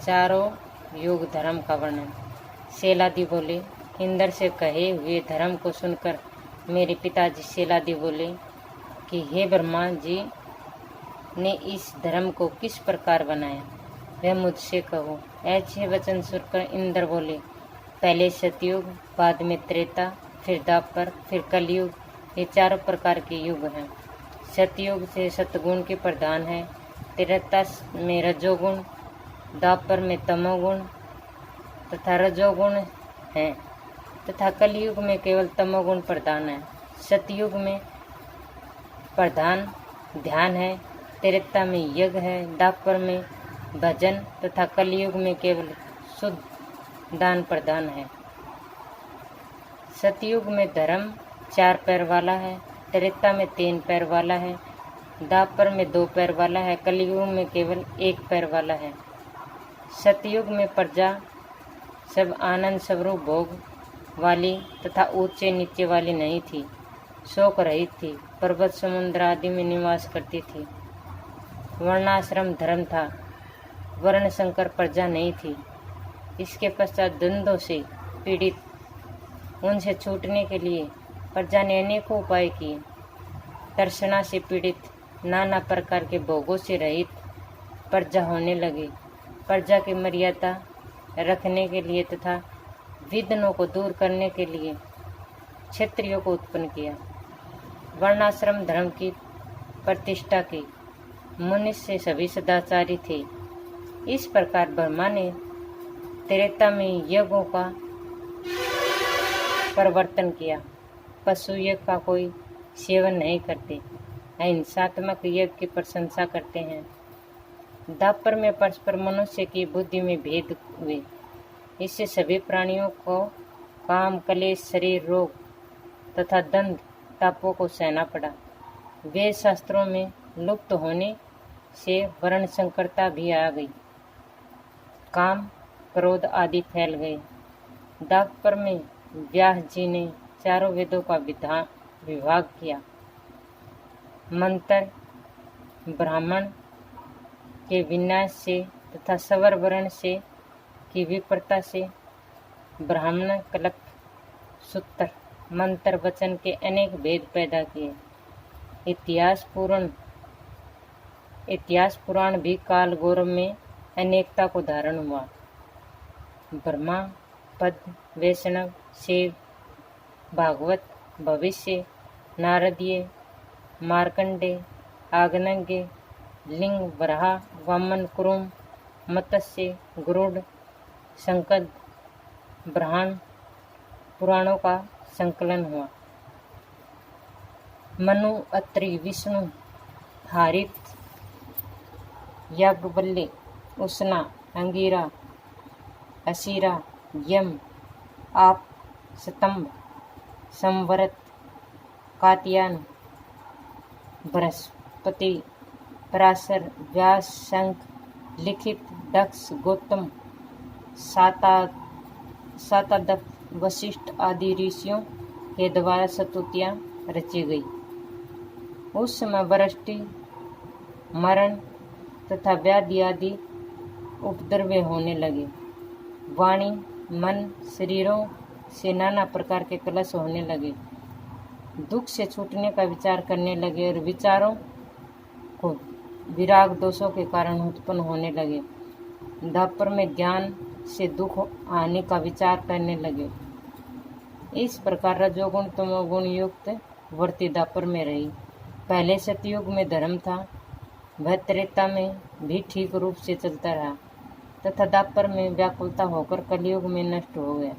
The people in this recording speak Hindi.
चारों युग धर्म का वर्णन। सेलादी बोले, इंद्र से कहे हुए धर्म को सुनकर मेरे पिताजी सेलादी बोले कि हे ब्रह्मा जी ने इस धर्म को किस प्रकार बनाया, वह मुझसे कहो। ऐसे वचन सुनकर इंद्र बोले, पहले सतयुग, बाद में त्रेता, फिर द्वापर, फिर कलयुग, ये चारों प्रकार के युग हैं। सतयुग से सतगुण के प्रधान है, त्रेता में रजोगुण, द्वापर में तमोगुण तथा रजोगुण है, तथा कलयुग में केवल तमोगुण प्रधान है। सतयुग में प्रधान ध्यान है, त्रेता में यज्ञ है, द्वापर में भजन तथा कलयुग में केवल शुद्ध दान प्रदान है। सतयुग में धर्म 4 पैर वाला है, त्रेता में 3 पैर वाला है, द्वापर में 2 पैर वाला है, कलयुग में केवल 1 पैर वाला है। सतयुग में प्रजा सब आनंद स्वरूप भोग वाली तथा ऊंचे नीचे वाली नहीं थी, शोक रहित थी, पर्वत समुद्र आदि में निवास करती थी। वर्णाश्रम धर्म था, वर्ण संकर प्रजा नहीं थी। इसके पश्चात द्वंद्वों से पीड़ित, उनसे छूटने के लिए प्रजा ने अनेकों उपाय किए। तृष्णा से पीड़ित, नाना प्रकार के भोगों से रहित प्रजा होने लगी। प्रजा की मर्यादा रखने के लिए तथा विघ्नों को दूर करने के लिए क्षत्रियों को उत्पन्न किया। वर्णाश्रम धर्म की प्रतिष्ठा की। मनुष्य सभी सदाचारी थे। इस प्रकार ब्रह्मा ने त्रेता में यज्ञों का परिवर्तन किया। पशु यज्ञ का कोई सेवन नहीं करते, अहिंसात्मक यज्ञ की प्रशंसा करते हैं। द्वापर में परस्पर मनुष्य की बुद्धि में भेद हुए, इससे सभी प्राणियों को काम, कलेश, शरीर रोग तथा दंड तापों को सहना पड़ा। वेद शास्त्रों में लुप्त होने से वर्ण संकरता भी आ गई, काम, क्रोध आदि फैल गए। द्वापर में व्यास जी ने चारों वेदों का विभाग किया। मंत्र ब्राह्मण के विनाश से तथा सवर वर्ण से की विप्रता से ब्राह्मण कलप सूत्र मंत्र वचन के अनेक भेद पैदा किए। इतिहास पुराण भी काल गौरव में अनेकता को धारण हुआ। ब्रह्मा, पद, वैष्णव, शिव, भागवत, भविष्य, नारदीय, मार्कंडे, आग्नेय, लिंग, वराह, वामन, कुरुम, मत्स्य, गरुड़, संकद, ब्रह्मांड पुराणों का संकलन हुआ। मनु, अत्रि, विष्णु, हारित, याज्ञवल्क्य, उष्णा, अंगिरा, असीरा, यम, आप, स्तंभ, संवरत, कात्यायन, बृहस्पति, पराशर, व्यास, शंख, लिखित, दक्ष, गौतम, सातादप, वशिष्ठ आदि ऋषियों के द्वारा स्तुतियाँ रची गई। उस समय वृष्टि, मरण तथा व्याधि आदि उपद्रव होने लगे। वाणी, मन, शरीरों से नाना प्रकार के कलश होने लगे। दुख से छूटने का विचार करने लगे और विचारों को विराग दोषों के कारण उत्पन्न होने लगे। द्वापर में ज्ञान से दुख आने का विचार करने लगे। इस प्रकार रजोगुण तमोगुण युक्त वर्ती द्वापर में रही। पहले सतयुग में धर्म था, वह त्रेता में भी ठीक रूप से चलता रहा तथा द्वापर में व्याकुलता होकर कलयुग में नष्ट हो गया।